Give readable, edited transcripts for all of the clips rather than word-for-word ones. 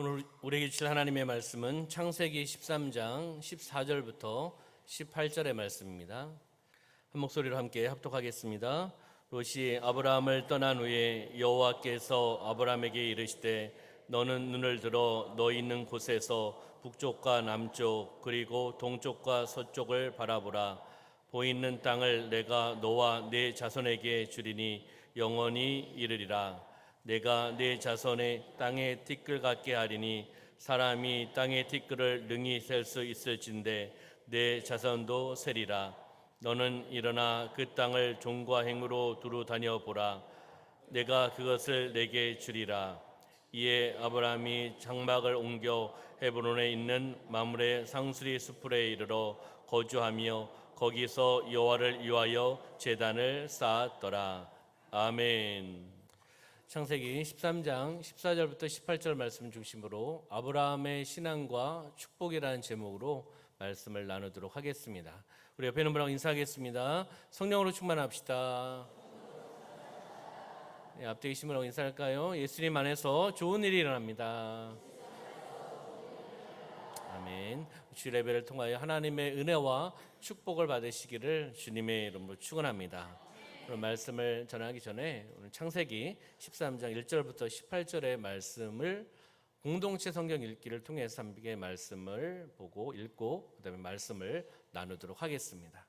오늘 우리에게 주실 하나님의 말씀은 창세기 13장 14절부터 18절의 말씀입니다. 한 목소리로 함께 합독하겠습니다. 롯이 아브라함을 떠난 후에 여호와께서 아브라함에게 이르시되 너는 눈을 들어 너 있는 곳에서 북쪽과 남쪽 그리고 동쪽과 서쪽을 바라보라. 보이는 땅을 내가 너와 네 자손에게 주리니 영원히 이르리라. 내가 네 자손의 땅의 티끌 같게 하리니 사람이 땅의 티끌을 능히 셀 수 있을진데 내 자손도 세리라. 너는 일어나 그 땅을 종과 행으로 두루 다녀보라. 내가 그것을 내게 주리라. 이에 아브라함이 장막을 옮겨 헤브론에 있는 마므레 상수리 수풀에 이르러 거주하며 거기서 여호와를 위하여 제단을 쌓았더라. 아멘. 창세기 13장 14절부터 18절 말씀 중심으로 아브라함의 신앙과 축복이라는 제목으로 말씀을 나누도록 하겠습니다. 우리 옆에 있는 분하고 인사하겠습니다. 성령으로 충만합시다. 네, 앞에 계신 분하고 인사할까요? 예수님 안에서 좋은 일이 일어납니다. 아멘. 주일 예배를 통하여 하나님의 은혜와 축복을 받으시기를 주님의 이름으로 축원합니다. 오늘 말씀을 전하기 전에 오늘 창세기 13장 1절부터 18절의 말씀을 공동체 성경 읽기를 통해서 함께 말씀을 보고 읽고 그 다음에 말씀을 나누도록 하겠습니다.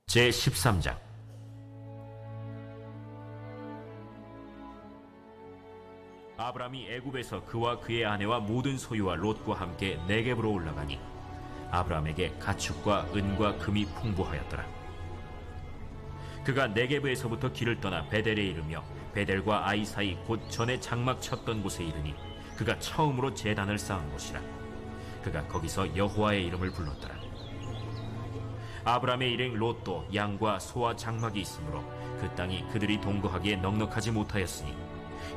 제13장 아브람이 애굽에서 그와 그의 아내와 모든 소유와 롯과 함께 네겝으로 올라가니 아브람에게 가축과 은과 금이 풍부하였더라. 그가 네겝에서부터 길을 떠나 베델에 이르며 베델과 아이 사이 곧 전에 장막 쳤던 곳에 이르니 그가 처음으로 제단을 쌓은 곳이라. 그가 거기서 여호와의 이름을 불렀더라. 아브람의 일행 롯도 양과 소와 장막이 있으므로 그 땅이 그들이 동거하기에 넉넉하지 못하였으니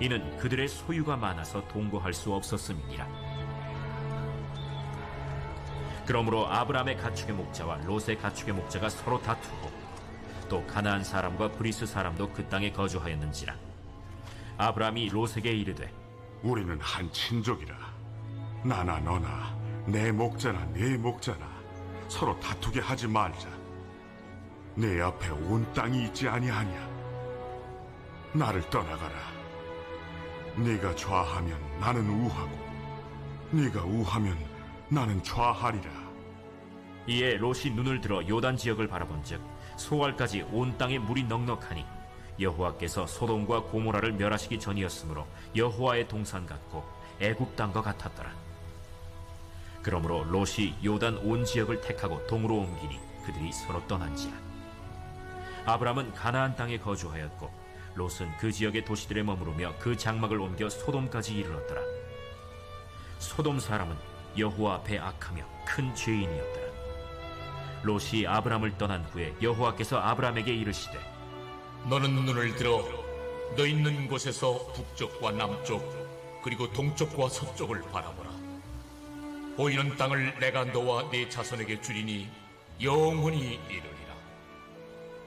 이는 그들의 소유가 많아서 동거할 수 없었음이니라. 그러므로 아브람의 가축의 목자와 롯의 가축의 목자가 서로 다투고 또 가나안 사람과 브리스 사람도 그 땅에 거주하였는지라. 아브람이 롯에게 이르되 우리는 한 친족이라. 나나 너나 내 목자나 네 목자나 서로 다투게 하지 말자. 내 앞에 온 땅이 있지 아니하냐. 나를 떠나가라. 네가 좌하면 나는 우하고 네가 우하면 나는 좌하리라. 이에 롯이 눈을 들어 요단 지역을 바라본즉 소알까지 온 땅에 물이 넉넉하니 여호와께서 소돔과 고모라를 멸하시기 전이었으므로 여호와의 동산 같고 애굽 땅과 같았더라. 그러므로 롯이 요단 온 지역을 택하고 동으로 옮기니 그들이 서로 떠난지라. 아브람은 가나안 땅에 거주하였고 롯은 그 지역의 도시들에 머무르며 그 장막을 옮겨 소돔까지 이르렀더라. 소돔 사람은 여호와 앞에 악하며 큰 죄인이었더라. 롯이 아브람을 떠난 후에 여호와께서 아브람에게 이르시되 너는 눈을 들어 너 있는 곳에서 북쪽과 남쪽 그리고 동쪽과 서쪽을 바라보라. 보이는 땅을 내가 너와 네 자손에게 주리니 영원히 이르리라.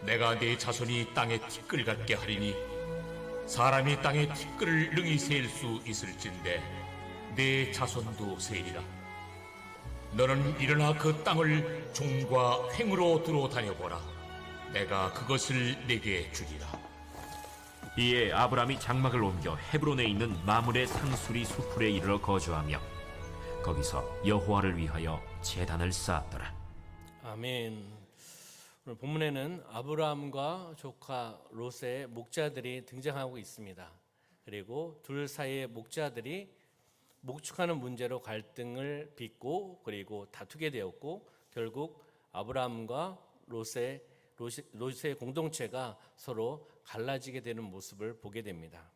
내가 네 자손이 땅의 티끌 같게 하리니 사람이 땅의 티끌을 능히 셀 수 있을진데 네 자손도 세리라. 너는 일어나 그 땅을 종과 횡으로 두루 다녀보라. 내가 그것을 네게 주리라. 이에 아브람이 장막을 옮겨 헤브론에 있는 마므레 상수리 수풀에 이르러 거주하며 거기서 여호와를 위하여 제단을 쌓았더라. 아멘. 오늘 본문에는 아브라함과 조카 롯의 목자들이 등장하고 있습니다. 그리고 둘 사이의 목자들이 목축하는 문제로 갈등을 빚고 그리고 다투게 되었고 결국 아브라함과 롯의 공동체가 서로 갈라지게 되는 모습을 보게 됩니다.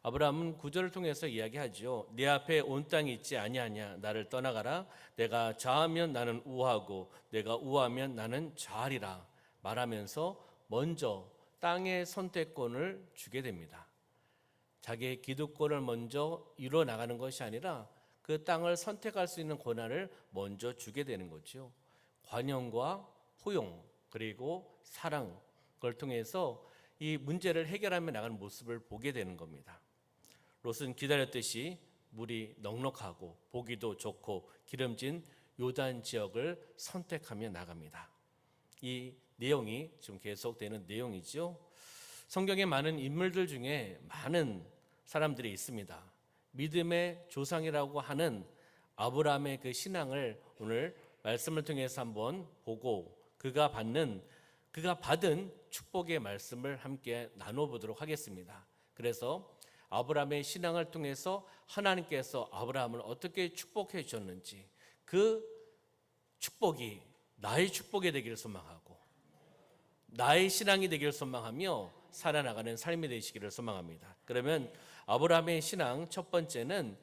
아브라함은 구절을 통해서 이야기하죠. 네 앞에 온 땅이 있지 아니하냐. 나를 떠나가라. 내가 좌하면 나는 우하고 내가 우하면 나는 좌하리라 말하면서 먼저 땅의 선택권을 주게 됩니다. 자기의 기득권을 먼저 이루어 나가는 것이 아니라 그 땅을 선택할 수 있는 권한을 먼저 주게 되는 거죠. 관용과 포용 그리고 사랑 그걸 통해서 이 문제를 해결하며 나가는 모습을 보게 되는 겁니다. 롯은 기다렸듯이 물이 넉넉하고 보기도 좋고 기름진 요단 지역을 선택하며 나갑니다. 이 내용이 지금 계속되는 내용이죠. 성경에 많은 인물들 중에 많은 사람들이 있습니다. 믿음의 조상이라고 하는 아브라함의 그 신앙을 오늘 말씀을 통해서 한번 보고 그가 받은 축복의 말씀을 함께 나눠보도록 하겠습니다. 그래서 아브라함의 신앙을 통해서 하나님께서 아브라함을 어떻게 축복해 주셨는지 그 축복이 나의 축복이 되기를 소망하고 나의 신앙이 되기를 소망하며 살아나가는 삶이 되시기를 소망합니다. 그러면 아브라함의 신앙 첫 번째는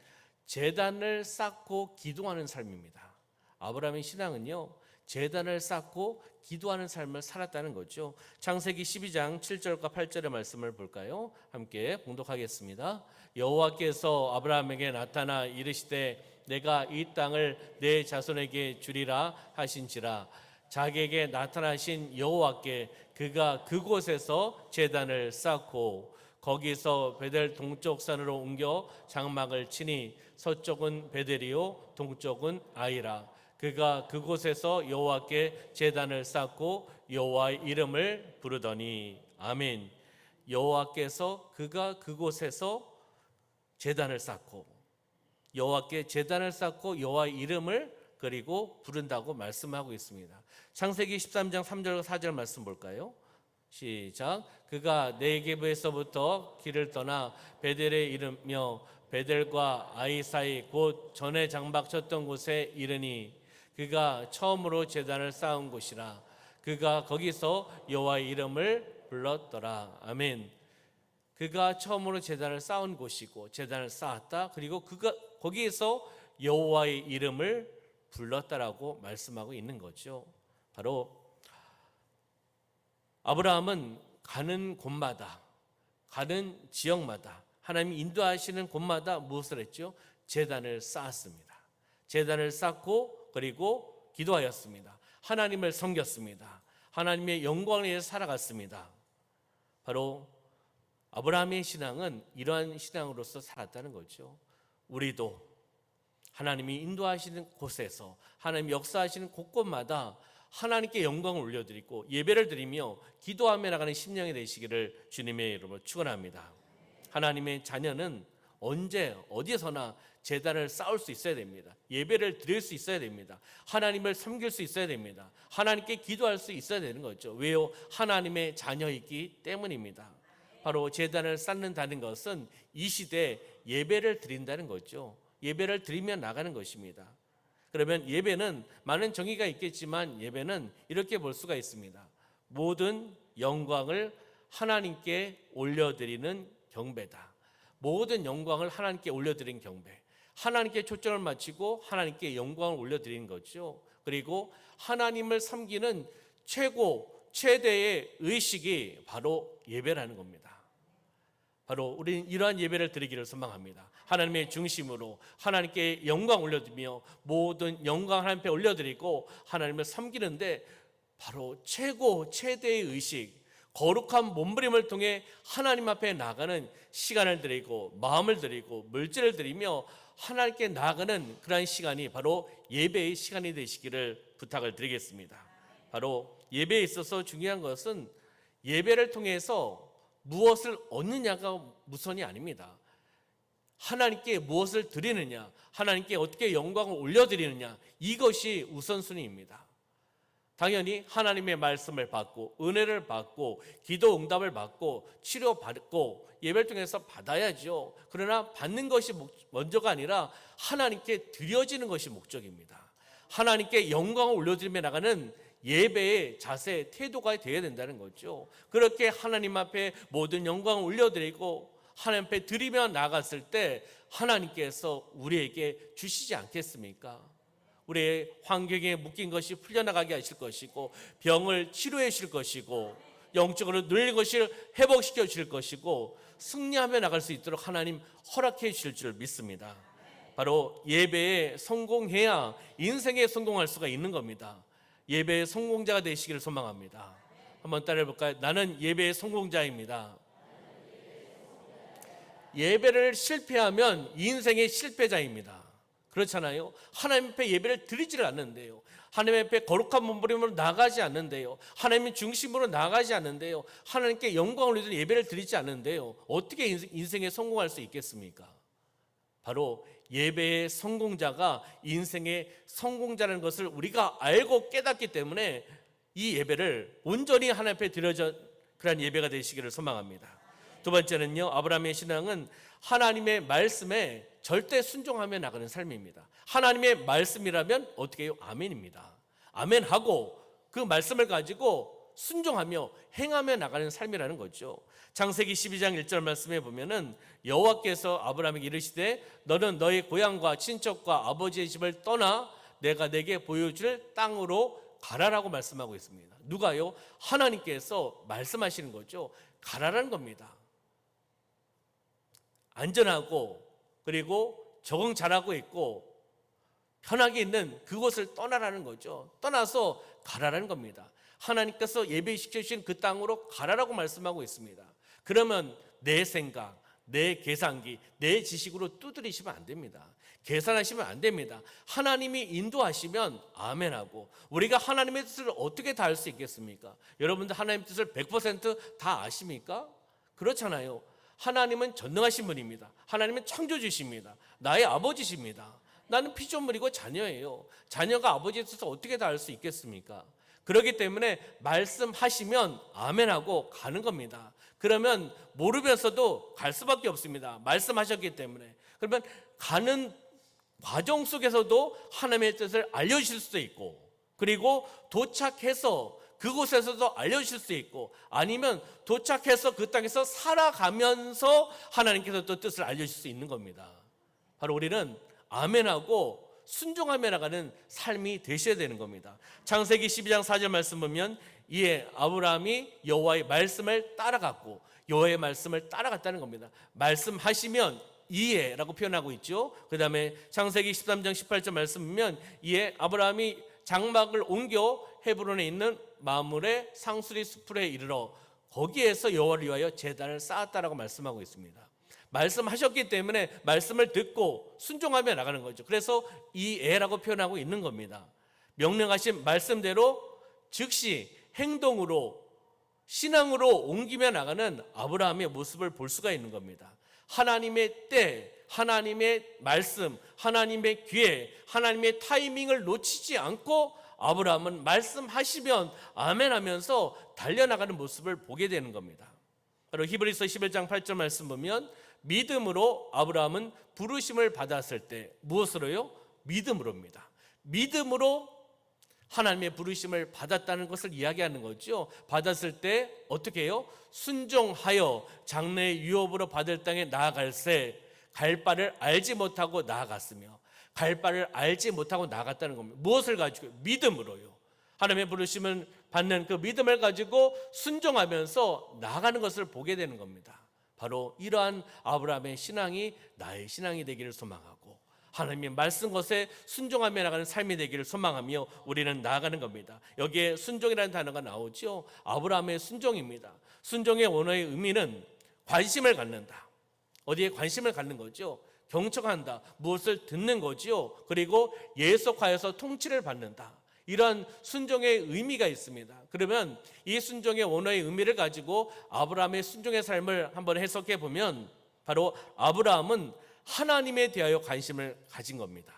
제단을 쌓고 기도하는 삶입니다. 아브라함의 신앙은요, 제단을 쌓고 기도하는 삶을 살았다는 거죠. 창세기 12장 7절과 8절의 말씀을 볼까요? 함께 봉독하겠습니다. 여호와께서 아브라함에게 나타나 이르시되 내가 이 땅을 내 자손에게 주리라 하신지라. 자기에게 나타나신 여호와께 그가 그곳에서 제단을 쌓고 거기서 베델 동쪽 산으로 옮겨 장막을 치니 서쪽은 베델이요 동쪽은 아이라. 그가 그곳에서 여호와께 제단을 쌓고 여호와의 이름을 부르더니. 아멘. 여호와께서 그가 그곳에서 제단을 쌓고 여호와께 제단을 쌓고 여호와의 이름을 그리고 부른다고 말씀하고 있습니다. 창세기 13장 3절 4절 말씀 볼까요? 시작. 그가 네게브에서부터 길을 떠나 베델에 이르며 베델과 아이 사이 곧 전에 장막 쳤던 곳에 이르니 그가 처음으로 제단을 쌓은 곳이라. 그가 거기서 여호와의 이름을 불렀더라. 아멘. 그가 처음으로 제단을 쌓은 곳이고 제단을 쌓았다. 그리고 그가 거기에서 여호와의 이름을 불렀다라고 말씀하고 있는 거죠. 바로 아브라함은 가는 곳마다, 가는 지역마다 하나님이 인도하시는 곳마다 무엇을 했죠? 제단을 쌓았습니다. 제단을 쌓고 그리고 기도하였습니다. 하나님을 섬겼습니다. 하나님의 영광을 위해서 살아갔습니다. 바로 아브라함의 신앙은 이러한 신앙으로서 살았다는 거죠. 우리도 하나님이 인도하시는 곳에서 하나님 역사하시는 곳곳마다 하나님께 영광을 올려드리고 예배를 드리며 기도하며 나가는 심령이 되시기를 주님의 이름으로 축원합니다. 하나님의 자녀는 언제 어디서나 제단을 쌓을 수 있어야 됩니다. 예배를 드릴 수 있어야 됩니다. 하나님을 섬길 수 있어야 됩니다. 하나님께 기도할 수 있어야 되는 거죠. 왜요? 하나님의 자녀이기 때문입니다. 바로 제단을 쌓는다는 것은 이 시대에 예배를 드린다는 거죠. 예배를 드리며 나가는 것입니다. 그러면 예배는 많은 정의가 있겠지만 예배는 이렇게 볼 수가 있습니다. 모든 영광을 하나님께 올려드리는 경배다. 모든 영광을 하나님께 올려드리는 경배. 하나님께 초점을 맞추고 하나님께 영광을 올려드리는 거죠. 그리고 하나님을 섬기는 최대의 의식이 바로 예배라는 겁니다. 바로 우리는 이러한 예배를 드리기를 소망합니다. 하나님의 중심으로 하나님께 영광 올려드리며 모든 영광 하나님께 올려드리고 하나님을 섬기는데 바로 최대의 의식, 거룩한 몸부림을 통해 하나님 앞에 나가는 시간을 드리고 마음을 드리고 물질을 드리며 하나님께 나가는 그러한 시간이 바로 예배의 시간이 되시기를 부탁을 드리겠습니다. 바로 예배에 있어서 중요한 것은 예배를 통해서 무엇을 얻느냐가 우선이 아닙니다. 하나님께 무엇을 드리느냐, 하나님께 어떻게 영광을 올려드리느냐, 이것이 우선순위입니다. 당연히 하나님의 말씀을 받고 은혜를 받고 기도 응답을 받고 치료받고 예배를 통해서 받아야죠. 그러나 받는 것이 먼저가 아니라 하나님께 드려지는 것이 목적입니다. 하나님께 영광을 올려드리며 나가는 예배의 자세, 태도가 되어야 된다는 거죠. 그렇게 하나님 앞에 모든 영광을 올려드리고 하나님 앞에 드리며 나갔을 때 하나님께서 우리에게 주시지 않겠습니까? 우리의 환경에 묶인 것이 풀려나가게 하실 것이고 병을 치료해 주실 것이고 영적으로 눌린 것을 회복시켜 주실 것이고 승리하며 나갈 수 있도록 하나님 허락해 주실 줄 믿습니다. 바로 예배에 성공해야 인생에 성공할 수가 있는 겁니다. 예배의 성공자가 되시기를 소망합니다. 한번 따라해 볼까요? 나는 예배의 성공자입니다. 예배를 실패하면 인생의 실패자입니다. 그렇잖아요. 하나님 앞에 예배를 드리지를 않는데요. 하나님 앞에 거룩한 몸부림으로 나가지 않는데요. 하나님의 중심으로 나가지 않는데요. 하나님께 영광을 위해서 예배를 드리지 않는데요. 어떻게 인생에 성공할 수 있겠습니까? 바로 예배의 성공자가 인생의 성공자라는 것을 우리가 알고 깨닫기 때문에 이 예배를 온전히 하나님 앞에 드려져 그런 예배가 되시기를 소망합니다. 두 번째는요, 아브라함의 신앙은 하나님의 말씀에 절대 순종하며 나가는 삶입니다. 하나님의 말씀이라면 어떻게 해요? 아멘입니다. 아멘하고 그 말씀을 가지고 순종하며 행하며 나가는 삶이라는 거죠. 창세기 12장 1절 말씀에 보면은 여호와께서 아브라함에게 이르시되 너는 너의 고향과 친척과 아버지의 집을 떠나 내가 내게 보여줄 땅으로 가라라고 말씀하고 있습니다. 누가요? 하나님께서 말씀하시는 거죠. 가라라는 겁니다. 안전하고 그리고 적응 잘하고 있고 편하게 있는 그곳을 떠나라는 거죠. 떠나서 가라라는 겁니다. 하나님께서 예배시켜주신 그 땅으로 가라라고 말씀하고 있습니다. 그러면 내 생각, 내 계산기, 내 지식으로 두드리시면 안 됩니다. 계산하시면 안 됩니다. 하나님이 인도하시면 아멘하고, 우리가 하나님의 뜻을 어떻게 다 알 수 있겠습니까? 여러분들 하나님의 뜻을 100% 다 아십니까? 그렇잖아요. 하나님은 전능하신 분입니다. 하나님은 창조주십니다. 나의 아버지십니다. 나는 피조물이고 자녀예요. 자녀가 아버지의 뜻을 어떻게 다 알 수 있겠습니까? 그렇기 때문에 말씀하시면 아멘하고 가는 겁니다. 그러면 모르면서도 갈 수밖에 없습니다. 말씀하셨기 때문에. 그러면 가는 과정 속에서도 하나님의 뜻을 알려주실 수도 있고, 그리고 도착해서 그곳에서도 알려주실 수 있고, 아니면 도착해서 그 땅에서 살아가면서 하나님께서 또 뜻을 알려주실 수 있는 겁니다. 바로 우리는 아멘하고 순종하며 나가는 삶이 되셔야 되는 겁니다. 창세기 12장 4절 말씀 보면 이에 아브라함이 여호와의 말씀을 따라갔고, 여호와의 말씀을 따라갔다는 겁니다. 말씀하시면 이에라고 표현하고 있죠. 그 다음에 창세기 13장 18절 말씀 보면 이에 아브라함이 장막을 옮겨 헤브론에 있는 마므레 상수리 수풀에 이르러 거기에서 여호와를 위하여 제단을 쌓았다라고 말씀하고 있습니다. 말씀하셨기 때문에 말씀을 듣고 순종하며 나가는 거죠. 그래서 이 애라고 표현하고 있는 겁니다. 명령하신 말씀대로 즉시 행동으로 신앙으로 옮기며 나가는 아브라함의 모습을 볼 수가 있는 겁니다. 하나님의 때, 하나님의 말씀, 하나님의 기회, 하나님의 타이밍을 놓치지 않고 아브라함은 말씀하시면 아멘 하면서 달려나가는 모습을 보게 되는 겁니다. 바로 히브리서 11장 8절 말씀 보면 믿음으로 아브라함은 부르심을 받았을 때, 무엇으로요? 믿음으로입니다. 믿음으로 하나님의 부르심을 받았다는 것을 이야기하는 거죠. 받았을 때 어떻게 해요? 순종하여 장래의 유업으로 받을 땅에 나아갈새 갈 바를 알지 못하고 나아갔으며, 갈 바를 알지 못하고 나아갔다는 겁니다. 무엇을 가지고? 믿음으로요. 하나님의 부르심을 받는 그 믿음을 가지고 순종하면서 나아가는 것을 보게 되는 겁니다. 바로 이러한 아브라함의 신앙이 나의 신앙이 되기를 소망하고, 하나님의 말씀 것에 순종하며 나가는 삶이 되기를 소망하며 우리는 나아가는 겁니다. 여기에 순종이라는 단어가 나오죠. 아브라함의 순종입니다. 순종의 원어의 의미는 관심을 갖는다. 어디에 관심을 갖는 거죠? 경청한다. 무엇을 듣는 거지요. 그리고 예속하여서 통치를 받는다. 이런 순종의 의미가 있습니다. 그러면 이 순종의 원어의 의미를 가지고 아브라함의 순종의 삶을 한번 해석해 보면, 바로 아브라함은 하나님에 대하여 관심을 가진 겁니다.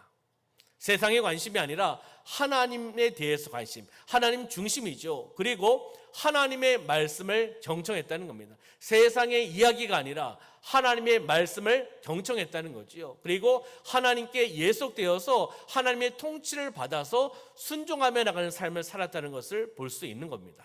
세상의 관심이 아니라 하나님에 대해서 관심, 하나님 중심이죠. 그리고 하나님의 말씀을 경청했다는 겁니다. 세상의 이야기가 아니라 하나님의 말씀을 경청했다는 거지요. 그리고 하나님께 예속되어서 하나님의 통치를 받아서 순종하며 나가는 삶을 살았다는 것을 볼 수 있는 겁니다.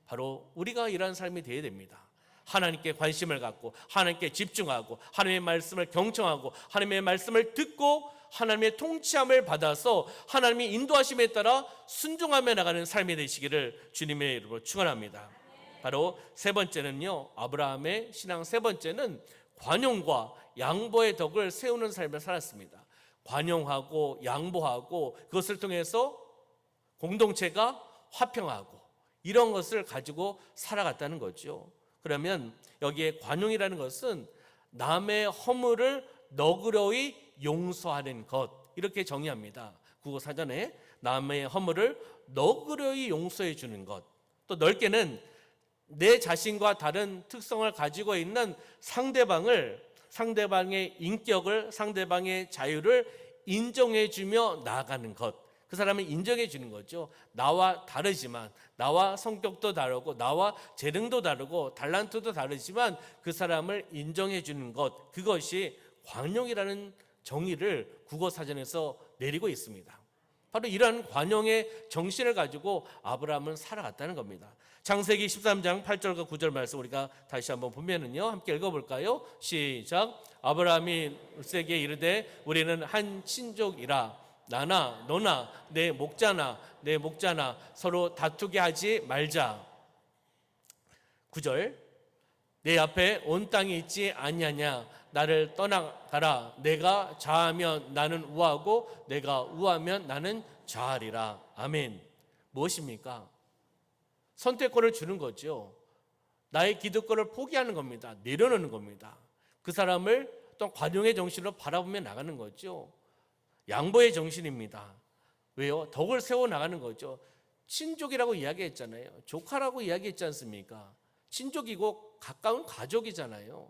바로 우리가 이러한 삶이 되어야 됩니다. 하나님께 관심을 갖고 하나님께 집중하고 하나님의 말씀을 경청하고 하나님의 말씀을 듣고 하나님의 통치함을 받아서 하나님의 인도하심에 따라 순종하며 나가는 삶이 되시기를 주님의 이름으로 축원합니다. 바로 세 번째는요, 아브라함의 신앙 세 번째는 관용과 양보의 덕을 세우는 삶을 살았습니다. 관용하고 양보하고 그것을 통해서 공동체가 화평하고 이런 것을 가지고 살아갔다는 거죠. 그러면 여기에 관용이라는 것은 남의 허물을 너그러이 용서하는 것, 이렇게 정의합니다. 국어사전에 남의 허물을 너그러이 용서해 주는 것. 또 넓게는 내 자신과 다른 특성을 가지고 있는 상대방의 인격을, 상대방의 자유를 인정해 주며 나아가는 것. 그 사람을 인정해 주는 거죠. 나와 다르지만, 나와 성격도 다르고, 나와 재능도 다르고, 달란트도 다르지만 그 사람을 인정해 주는 것, 그것이 관용이라는 정의를 국어사전에서 내리고 있습니다. 바로 이러한 관용의 정신을 가지고 아브라함은 살아갔다는 겁니다. 창세기 13장 8절과 9절 말씀 우리가 다시 한번 보면은요, 함께 읽어볼까요? 시작. 아브라함이 롯에게 이르되 우리는 한 친족이라 나나 너나 내 목자나 서로 다투게 하지 말자. 9절. 내 앞에 온 땅이 있지 아니하냐. 나를 떠나가라. 내가 좌하면 나는 우하고 내가 우하면 나는 좌하리라. 아멘. 무엇입니까? 선택권을 주는 거죠. 나의 기득권을 포기하는 겁니다. 내려놓는 겁니다. 그 사람을 또 관용의 정신으로 바라보며 나가는 거죠. 양보의 정신입니다. 왜요? 덕을 세워 나가는 거죠. 친족이라고 이야기했잖아요. 조카라고 이야기했지 않습니까? 친족이고 가까운 가족이잖아요.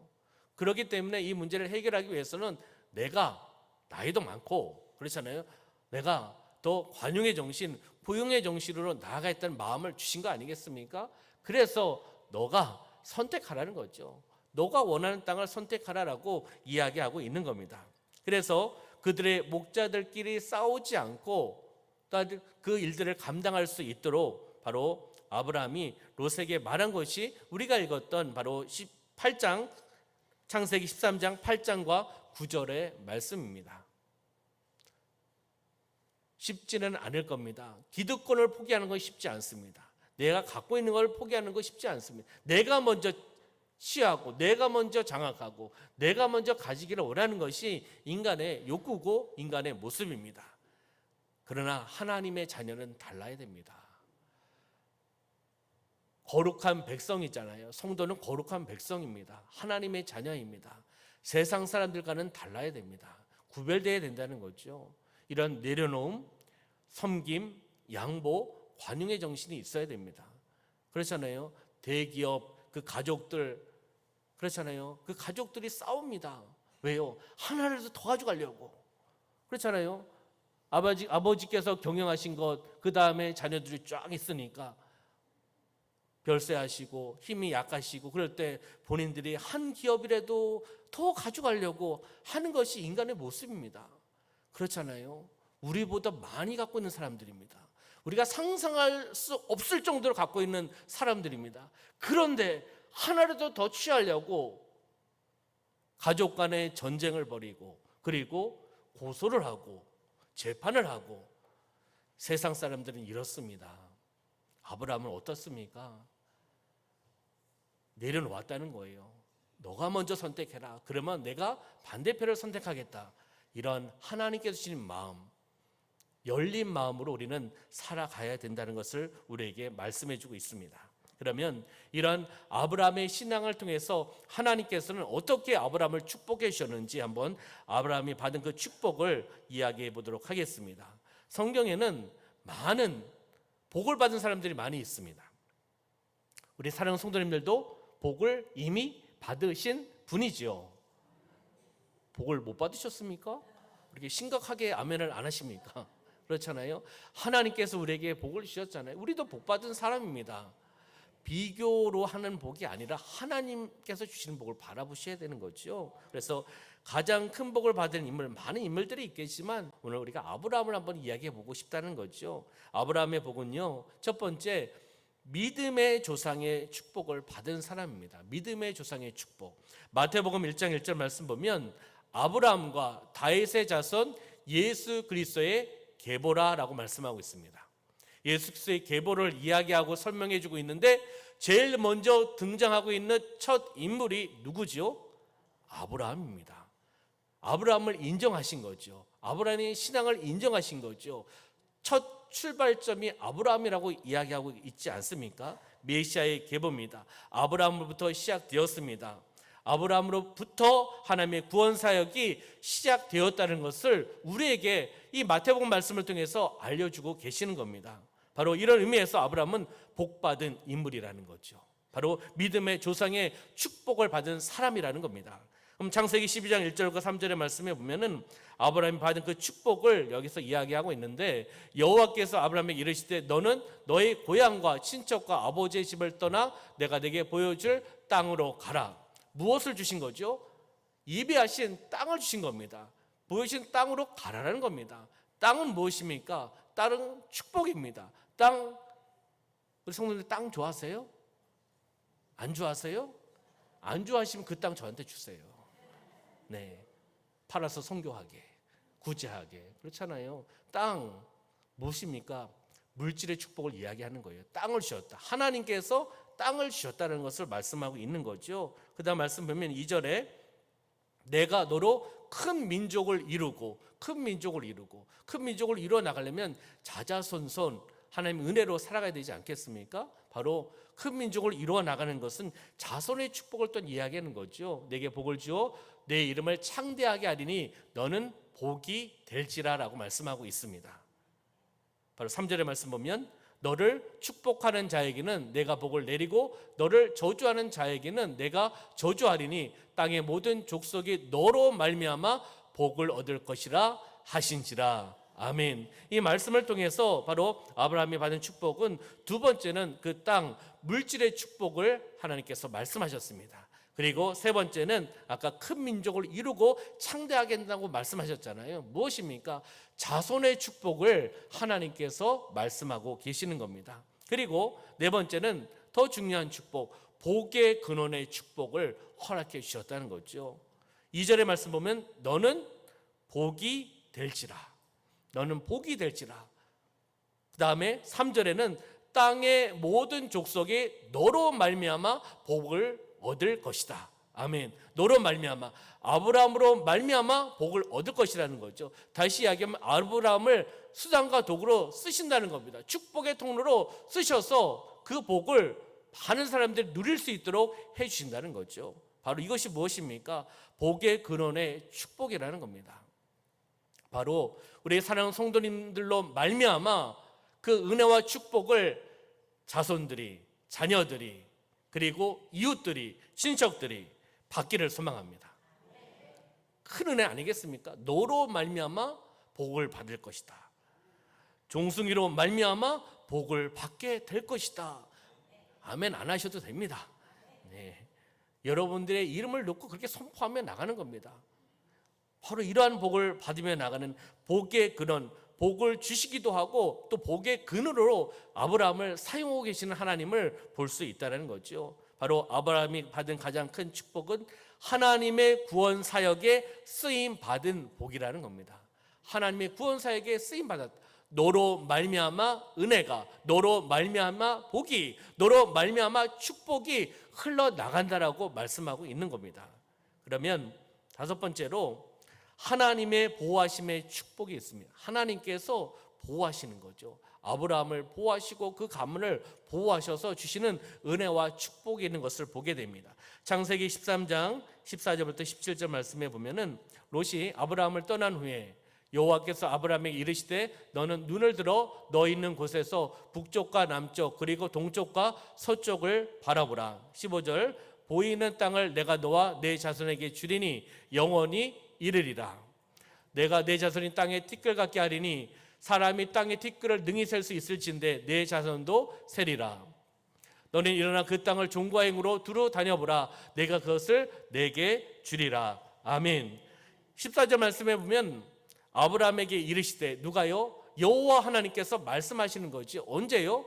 그렇기 때문에 이 문제를 해결하기 위해서는 내가 나이도 많고 그렇잖아요. 내가 더 관용의 정신, 포용의 정신으로 나아가겠다는 마음을 주신 거 아니겠습니까? 그래서 너가 선택하라는 거죠. 너가 원하는 땅을 선택하라라고 이야기하고 있는 겁니다. 그래서 그들의 목자들끼리 싸우지 않고 그 일들을 감당할 수 있도록 바로 아브라함이 롯에게 말한 것이 우리가 읽었던 바로 18장 창세기 13장 8장과 9절의 말씀입니다. 쉽지는 않을 겁니다. 기득권을 포기하는 건 쉽지 않습니다. 내가 갖고 있는 걸 포기하는 건 쉽지 않습니다. 내가 먼저 취하고 내가 먼저 장악하고 내가 먼저 가지기를 원하는 것이 인간의 욕구고 인간의 모습입니다. 그러나 하나님의 자녀는 달라야 됩니다. 거룩한 백성이잖아요. 성도는 거룩한 백성입니다. 하나님의 자녀입니다. 세상 사람들과는 달라야 됩니다. 구별되어야 된다는 거죠. 이런 내려놓음, 섬김, 양보, 관용의 정신이 있어야 됩니다. 그렇잖아요. 대기업 그 가족들 그렇잖아요. 그 가족들이 싸웁니다. 왜요? 하나라도 더 가져가려고. 그렇잖아요. 아버지께서 경영하신 것, 그 다음에 자녀들이 쫙 있으니까 별세하시고 힘이 약하시고 그럴 때 본인들이 한 기업이라도 더 가져가려고 하는 것이 인간의 모습입니다. 그렇잖아요. 우리보다 많이 갖고 있는 사람들입니다. 우리가 상상할 수 없을 정도로 갖고 있는 사람들입니다. 그런데 하나라도 더 취하려고 가족 간의 전쟁을 벌이고 그리고 고소를 하고 재판을 하고 세상 사람들은 이렇습니다. 아브라함은 어떻습니까? 내려놓았다는 거예요. 너가 먼저 선택해라. 그러면 내가 반대편을 선택하겠다. 이런 하나님께서 주신 마음, 열린 마음으로 우리는 살아가야 된다는 것을 우리에게 말씀해 주고 있습니다. 그러면 이런 아브라함의 신앙을 통해서 하나님께서는 어떻게 아브라함을 축복해 주셨는지 한번 아브라함이 받은 그 축복을 이야기해 보도록 하겠습니다. 성경에는 많은 복을 받은 사람들이 많이 있습니다. 우리 사랑하는 성도님들도 복을 이미 받으신 분이지요. 복을 못 받으셨습니까? 이렇게 심각하게 아멘을 안 하십니까? 그렇잖아요. 하나님께서 우리에게 복을 주셨잖아요. 우리도 복 받은 사람입니다. 비교로 하는 복이 아니라 하나님께서 주시는 복을 바라보셔야 되는 거죠. 그래서 가장 큰 복을 받은 인물, 많은 인물들이 있겠지만 오늘 우리가 아브라함을 한번 이야기해 보고 싶다는 거죠. 아브라함의 복은요, 첫 번째 믿음의 조상의 축복을 받은 사람입니다. 믿음의 조상의 축복. 마태복음 1장 1절 말씀 보면 아브라함과 다윗의 자손 예수 그리스도의 계보라라고 말씀하고 있습니다. 예수 그리스도의 계보를 이야기하고 설명해 주고 있는데 제일 먼저 등장하고 있는 첫 인물이 누구지요? 아브라함입니다. 아브라함을 인정하신 거죠. 아브라함의 신앙을 인정하신 거죠. 첫 출발점이 아브라함이라고 이야기하고 있지 않습니까? 메시아의 계보입니다. 아브라함으로부터 시작되었습니다. 아브라함으로부터 하나님의 구원 사역이 시작되었다는 것을 우리에게 이 마태복음 말씀을 통해서 알려주고 계시는 겁니다. 바로 이런 의미에서 아브라함은 복받은 인물이라는 거죠. 바로 믿음의 조상의 축복을 받은 사람이라는 겁니다. 그럼 창세기 12장 1절과 3절의 말씀에 보면은 아브라함이 받은 그 축복을 여기서 이야기하고 있는데, 여호와께서 아브라함에게 이르시되 너는 너의 고향과 친척과 아버지의 집을 떠나 내가 내게 보여줄 땅으로 가라. 무엇을 주신 거죠? 예비하신 땅을 주신 겁니다. 보여주신 땅으로 가라는 겁니다. 땅은 무엇입니까? 땅은 축복입니다. 우리 성도들 땅 좋아하세요? 안 좋아하세요? 안 좋아하시면 그 땅 저한테 주세요. 네, 팔아서 선교하게, 구제하게. 그렇잖아요. 땅 무엇입니까? 물질의 축복을 이야기하는 거예요. 땅을 주셨다. 하나님께서 땅을 주셨다는 것을 말씀하고 있는 거죠. 그 다음 말씀 보면 2절에 내가 너로 큰 민족을 이루고 큰 민족을 이루어 나가려면 자자손손 하나님의 은혜로 살아가야 되지 않겠습니까? 바로 큰 민족을 이루어 나가는 것은 자손의 축복을 또 이야기하는 거죠. 내게 복을 주어 내 이름을 창대하게 하리니 너는 복이 될지라라고 말씀하고 있습니다. 바로 3절의 말씀 보면 너를 축복하는 자에게는 내가 복을 내리고 너를 저주하는 자에게는 내가 저주하리니 땅의 모든 족속이 너로 말미암아 복을 얻을 것이라 하신지라. 아멘. 이 말씀을 통해서 바로 아브라함이 받은 축복은, 두 번째는 그 땅 물질의 축복을 하나님께서 말씀하셨습니다. 그리고 세 번째는 아까 큰 민족을 이루고 창대하게 된다고 말씀하셨잖아요. 무엇입니까? 자손의 축복을 하나님께서 말씀하고 계시는 겁니다. 그리고 네 번째는 더 중요한 축복, 복의 근원의 축복을 허락해 주셨다는 거죠. 2절의 말씀 보면 너는 복이 될지라. 너는 복이 될지라. 그 다음에 3절에는 땅의 모든 족속이 너로 말미암아 복을 얻을 것이다. 아멘. 너로 말미암아, 아브라함으로 말미암아 복을 얻을 것이라는 거죠. 다시 이야기하면 아브라함을 수단과 도구로 쓰신다는 겁니다. 축복의 통로로 쓰셔서 그 복을 많은 사람들이 누릴 수 있도록 해주신다는 거죠. 바로 이것이 무엇입니까? 복의 근원의 축복이라는 겁니다. 바로 우리 사랑하는 성도님들로 말미암아 그 은혜와 축복을 자손들이, 자녀들이, 그리고 이웃들이, 친척들이 받기를 소망합니다. 큰 은혜 아니겠습니까? 너로 말미암아 복을 받을 것이다. 종숭이로 말미암아 복을 받게 될 것이다. 아멘 안 하셔도 됩니다. 네. 여러분들의 이름을 놓고 그렇게 선포하며 나가는 겁니다. 바로 이러한 복을 받으며 나가는 복의 근원, 복을 주시기도 하고 또 복의 근원으로 아브라함을 사용하고 계시는 하나님을 볼 수 있다는 거죠. 바로 아브라함이 받은 가장 큰 축복은 하나님의 구원 사역에 쓰임 받은 복이라는 겁니다. 하나님의 구원 사역에 쓰임 받았다. 너로 말미암아 은혜가, 너로 말미암아 복이, 너로 말미암아 축복이 흘러나간다라고 말씀하고 있는 겁니다. 그러면 다섯 번째로 하나님의 보호하심의 축복이 있습니다. 하나님께서 보호하시는 거죠. 아브라함을 보호하시고 그 가문을 보호하셔서 주시는 은혜와 축복이 있는 것을 보게 됩니다. 창세기 13장 14절부터 17절 말씀에 보면은 롯이 아브라함을 떠난 후에 여호와께서 아브라함에게 이르시되 너는 눈을 들어 너 있는 곳에서 북쪽과 남쪽 그리고 동쪽과 서쪽을 바라보라. 15절 보이는 땅을 내가 너와 내 자손에게 주리니 영원히 이르리라. 내가 내 자손이 땅에 티끌 같게 하리니 사람이 땅의 티끌을 능히 셀 수 있을진데 내 자손도 세리라. 너는 일어나 그 땅을 종과 행으로 두루 다녀보라. 내가 그것을 내게 주리라. 아멘. 14절 말씀에 보면 아브라함에게 이르시되 누가요? 여호와 하나님께서 말씀하시는 거지. 언제요?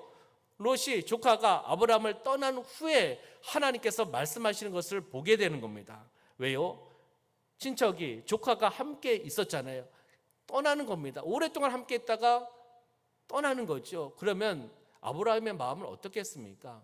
롯이 조카가 아브라함을 떠난 후에 하나님께서 말씀하시는 것을 보게 되는 겁니다. 왜요? 친척이, 조카가 함께 있었잖아요. 떠나는 겁니다. 오랫동안 함께 있다가 떠나는 거죠. 그러면 아브라함의 마음은 어떻겠습니까?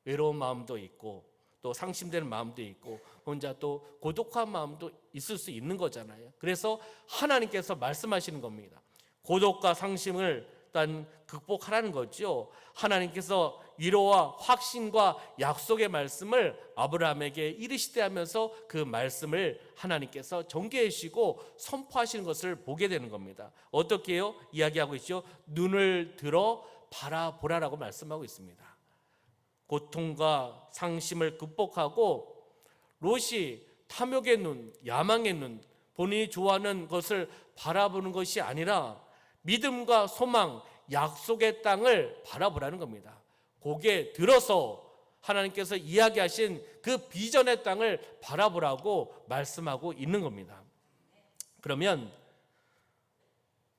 외로운 마음도 있고 또 상심되는 마음도 있고 혼자 또 고독한 마음도 있을 수 있는 거잖아요. 그래서 하나님께서 말씀하시는 겁니다. 고독과 상심을 일단 극복하라는 거죠. 하나님께서 위로와 확신과 약속의 말씀을 아브라함에게 이르시되 하면서 그 말씀을 하나님께서 전개해 주시고 선포하시는 것을 보게 되는 겁니다. 어떻게 해요? 이야기하고 있죠. 눈을 들어 바라보라라고 말씀하고 있습니다. 고통과 상심을 극복하고 롯이 탐욕의 눈, 야망의 눈, 본인이 좋아하는 것을 바라보는 것이 아니라 믿음과 소망, 약속의 땅을 바라보라는 겁니다. 고개 들어서 하나님께서 이야기하신 그 비전의 땅을 바라보라고 말씀하고 있는 겁니다. 그러면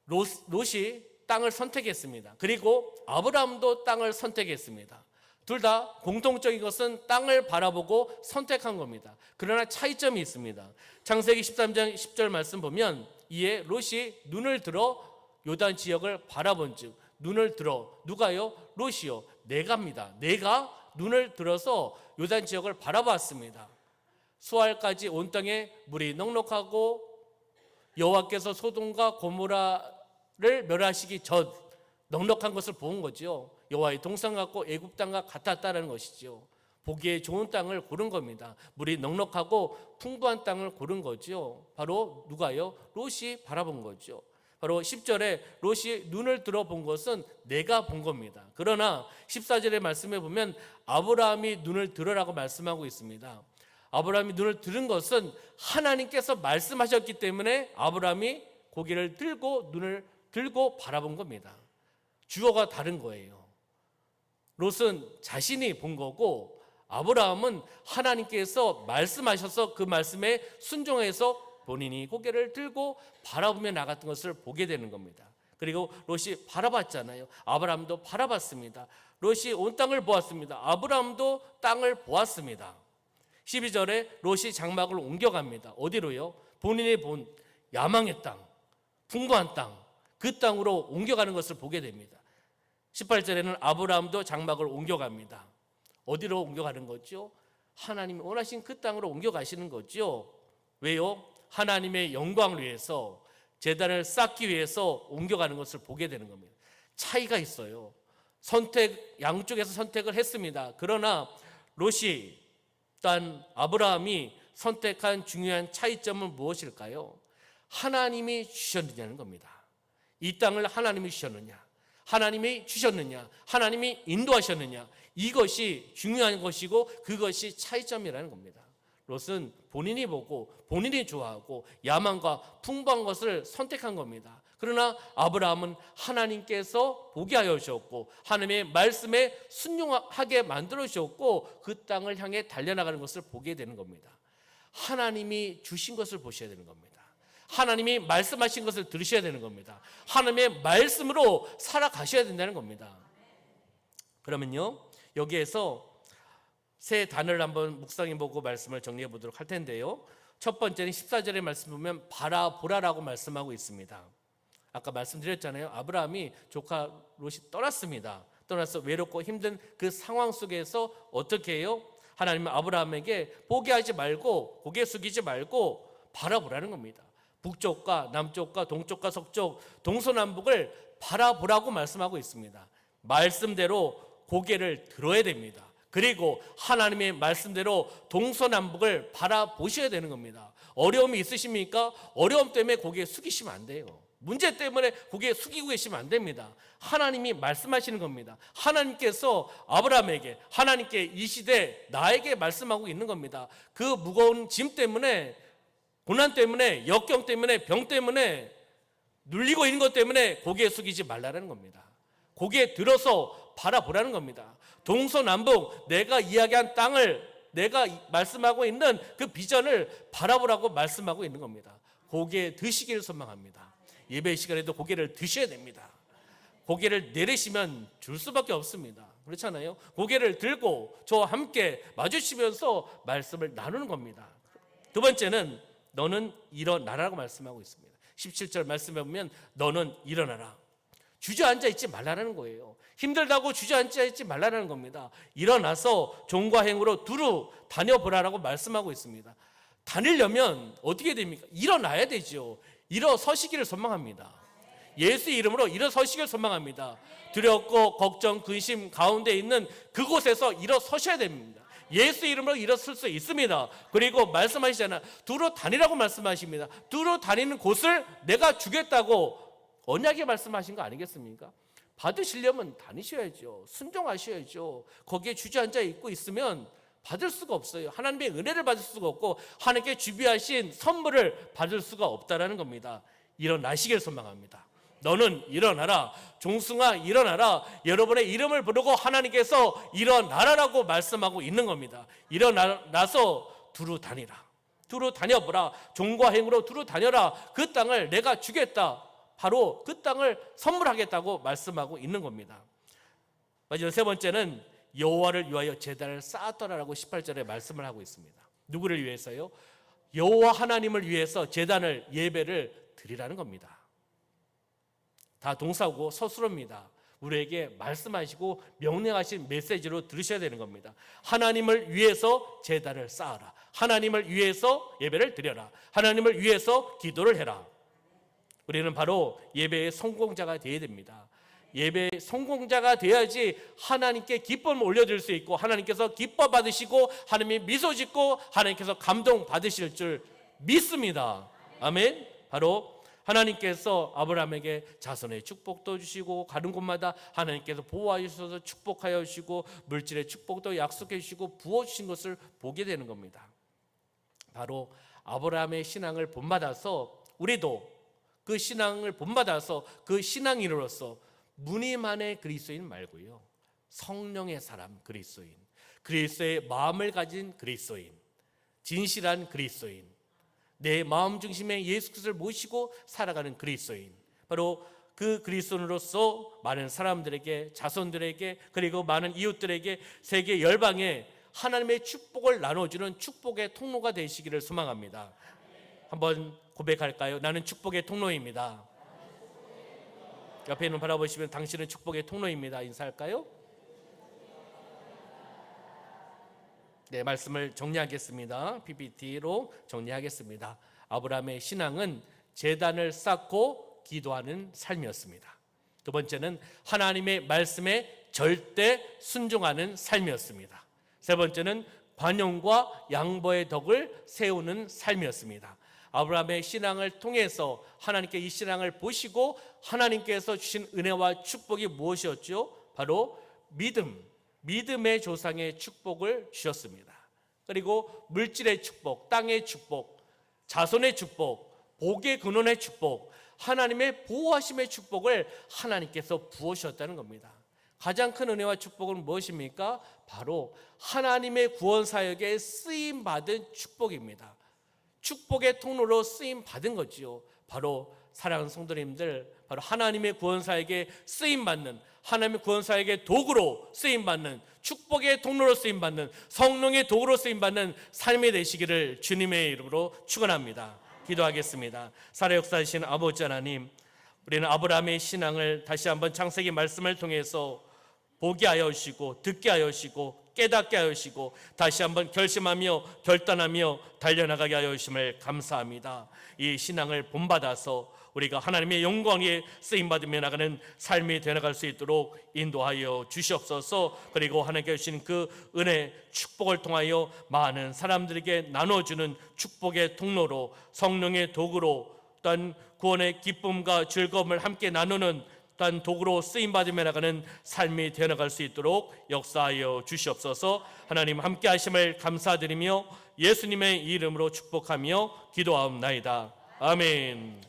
롯이 땅을 선택했습니다. 그리고 아브라함도 땅을 선택했습니다. 둘 다 공통적인 것은 땅을 바라보고 선택한 겁니다. 그러나 차이점이 있습니다. 창세기 13장 10절 말씀 보면 이에 롯이 눈을 들어 요단 지역을 바라본 즉, 눈을 들어, 누가요? 롯이요. 내가입니다. 내가 눈을 들어서 요단 지역을 바라봤습니다. 수알까지 온 땅에 물이 넉넉하고 여호와께서 소돔과 고모라를 멸하시기 전 넉넉한 것을 본 거죠. 여호와의 동산 같고 애굽 땅과 같았다는 것이죠. 보기에 좋은 땅을 고른 겁니다. 물이 넉넉하고 풍부한 땅을 고른 거죠. 바로 누가요? 롯이 바라본 거죠. 바로 10절에 롯이 눈을 들어본 것은 내가 본 겁니다. 그러나 14절의 말씀에 보면 아브라함이 눈을 들으라고 말씀하고 있습니다. 아브라함이 눈을 들은 것은 하나님께서 말씀하셨기 때문에 아브라함이 고개를 들고 눈을 들고 바라본 겁니다. 주어가 다른 거예요. 롯은 자신이 본 거고 아브라함은 하나님께서 말씀하셔서 그 말씀에 순종해서 본인이 고개를 들고 바라보며 나갔던 것을 보게 되는 겁니다. 그리고 롯이 바라봤잖아요. 아브라함도 바라봤습니다. 롯이 온 땅을 보았습니다. 아브라함도 땅을 보았습니다. 12절에 롯이 장막을 옮겨갑니다. 어디로요? 본인이 본 야망의 땅, 풍부한 땅, 그 땅으로 옮겨가는 것을 보게 됩니다. 18절에는 아브라함도 장막을 옮겨갑니다. 어디로 옮겨가는 거죠? 하나님이 원하신 그 땅으로 옮겨가시는 거죠. 왜요? 하나님의 영광을 위해서, 제단을 쌓기 위해서 옮겨가는 것을 보게 되는 겁니다. 차이가 있어요. 양쪽에서 선택을 했습니다. 그러나 롯이 또한 아브라함이 선택한 중요한 차이점은 무엇일까요? 하나님이 주셨느냐는 겁니다. 이 땅을 하나님이 주셨느냐, 하나님이 주셨느냐, 하나님이 인도하셨느냐, 이것이 중요한 것이고 그것이 차이점이라는 겁니다. 롯은 본인이 보고 본인이 좋아하고 야망과 풍부한 것을 선택한 겁니다. 그러나 아브라함은 하나님께서 보게 하여 주셨고 하나님의 말씀에 순종하게 만들어 주셨고 그 땅을 향해 달려나가는 것을 보게 되는 겁니다. 하나님이 주신 것을 보셔야 되는 겁니다. 하나님이 말씀하신 것을 들으셔야 되는 겁니다. 하나님의 말씀으로 살아가셔야 된다는 겁니다. 그러면요, 여기에서 세 단어를 한번 묵상해 보고 말씀을 정리해 보도록 할 텐데요. 첫 번째는 14절의 말씀 보면 바라보라라고 말씀하고 있습니다. 아까 말씀드렸잖아요. 아브라함이 조카 롯이 떠났습니다. 떠나서 외롭고 힘든 그 상황 속에서 어떻게 해요? 하나님은 아브라함에게 포기하지 말고 고개 숙이지 말고 바라보라는 겁니다. 북쪽과 남쪽과 동쪽과 서쪽, 동서남북을 바라보라고 말씀하고 있습니다. 말씀대로 고개를 들어야 됩니다. 그리고 하나님의 말씀대로 동서남북을 바라보셔야 되는 겁니다. 어려움이 있으십니까? 어려움 때문에 고개 숙이시면 안 돼요. 문제 때문에 고개 숙이고 계시면 안 됩니다. 하나님이 말씀하시는 겁니다. 하나님께서 아브라함에게, 하나님께 이 시대 나에게 말씀하고 있는 겁니다. 그 무거운 짐 때문에, 고난 때문에, 역경 때문에, 병 때문에, 눌리고 있는 것 때문에 고개 숙이지 말라는 겁니다. 고개 들어서 바라보라는 겁니다. 동서남북 내가 이야기한 땅을, 내가 말씀하고 있는 그 비전을 바라보라고 말씀하고 있는 겁니다. 고개 드시기를 소망합니다. 예배 시간에도 고개를 드셔야 됩니다. 고개를 내리시면 줄 수밖에 없습니다. 그렇잖아요. 고개를 들고 저와 함께 마주치면서 말씀을 나누는 겁니다. 두 번째는 너는 일어나라고 말씀하고 있습니다. 17절 말씀해 보면 너는 일어나라. 주저앉아 있지 말라는 거예요. 힘들다고 주저앉아 있지 말라는 겁니다. 일어나서 종과 행으로 두루 다녀보라라고 말씀하고 있습니다. 다니려면 어떻게 됩니까? 일어나야 되죠. 일어서시기를 소망합니다. 예수 이름으로 일어서시길 소망합니다. 두렵고 걱정, 근심 가운데 있는 그곳에서 일어서셔야 됩니다. 예수 이름으로 일어설 수 있습니다. 그리고 말씀하시잖아요. 두루 다니라고 말씀하십니다. 두루 다니는 곳을 내가 주겠다고 언약에 말씀하신 거 아니겠습니까? 받으시려면 다니셔야죠. 순종하셔야죠. 거기에 주저앉아 있고 있으면 받을 수가 없어요. 하나님의 은혜를 받을 수가 없고 하나님께 준비하신 선물을 받을 수가 없다라는 겁니다. 일어나시길 소망합니다. 너는 일어나라. 종승아 일어나라. 여러분의 이름을 부르고 하나님께서 일어나라라고 말씀하고 있는 겁니다. 일어나서 두루 다니라. 두루 다녀보라. 종과 행으로 두루 다녀라. 그 땅을 내가 주겠다. 바로 그 땅을 선물하겠다고 말씀하고 있는 겁니다. 마지막 세 번째는 여호와를 위하여 제단을 쌓았더라라고 18절에 말씀을 하고 있습니다. 누구를 위해서요? 여호와 하나님을 위해서 제단을 예배를 드리라는 겁니다. 다 동사고 서술어입니다. 우리에게 말씀하시고 명령하신 메시지로 들으셔야 되는 겁니다. 하나님을 위해서 제단을 쌓아라. 하나님을 위해서 예배를 드려라. 하나님을 위해서 기도를 해라. 우리는 바로 예배의 성공자가 되어야 됩니다. 예배의 성공자가 돼야지 하나님께 기쁨을 올려드릴 수 있고 하나님께서 기뻐 받으시고 하나님이 미소 짓고 하나님께서 감동 받으실 줄 믿습니다. 아멘. 바로 하나님께서 아브라함에게 자손의 축복도 주시고 가는 곳마다 하나님께서 보호하여 주셔서 축복하여 주시고 물질의 축복도 약속해 주시고 부어주신 것을 보게 되는 겁니다. 바로 아브라함의 신앙을 본받아서 우리도 그 신앙을 본받아서 그 신앙인으로서 무늬만의 그리스도인 말고요, 성령의 사람 그리스도인, 그리스도의 마음을 가진 그리스도인, 진실한 그리스도인, 내 마음 중심에 예수 그리스도를 모시고 살아가는 그리스도인, 바로 그 그리스도인으로서 많은 사람들에게, 자손들에게, 그리고 많은 이웃들에게, 세계 열방에 하나님의 축복을 나눠주는 축복의 통로가 되시기를 소망합니다. 한번 고백할까요? 나는 축복의 통로입니다. 옆에 있는 바라보시면 당신은 축복의 통로입니다. 인사할까요? 네, 말씀을 정리하겠습니다. PPT로 정리하겠습니다. 아브라함의 신앙은 제단을 쌓고 기도하는 삶이었습니다. 두 번째는 하나님의 말씀에 절대 순종하는 삶이었습니다. 세 번째는 관용과 양보의 덕을 세우는 삶이었습니다. 아브라함의 신앙을 통해서 하나님께 이 신앙을 보시고 하나님께서 주신 은혜와 축복이 무엇이었죠? 바로 믿음의 조상의 축복을 주셨습니다. 그리고 물질의 축복, 땅의 축복, 자손의 축복, 복의 근원의 축복, 하나님의 보호하심의 축복을 하나님께서 부어주셨다는 겁니다. 가장 큰 은혜와 축복은 무엇입니까? 바로 하나님의 구원 사역에 쓰임 받은 축복입니다. 축복의 통로로 쓰임 받은 거지요. 바로 사랑하는 성도님들, 바로 하나님의 구원 사역에 쓰임 받는, 하나님의 구원 사역의 도구로 쓰임 받는, 축복의 통로로 쓰임 받는, 성령의 도구로 쓰임 받는 삶이 되시기를 주님의 이름으로 축원합니다. 기도하겠습니다. 살아 역사하신 아버지 하나님, 우리는 아브라함의 신앙을 다시 한번 창세기 말씀을 통해서 보게 하여 주시고 듣게 하여 주시고 깨닫게 하여 주시고 다시 한번 결심하며 결단하며 달려나가게 하여 주심을 감사합니다. 이 신앙을 본받아서 우리가 하나님의 영광에 쓰임받으며 나가는 삶이 되어나갈 수 있도록 인도하여 주시옵소서. 그리고 하나님께 주신 그 은혜 축복을 통하여 많은 사람들에게 나눠주는 축복의 통로로, 성령의 도구로, 또한 구원의 기쁨과 즐거움을 함께 나누는 또한 도구로 쓰임받으며 나가는 삶이 되어나갈 수 있도록 역사하여 주시옵소서. 하나님 함께 하심을 감사드리며 예수님의 이름으로 축복하며 기도하옵나이다. 아멘.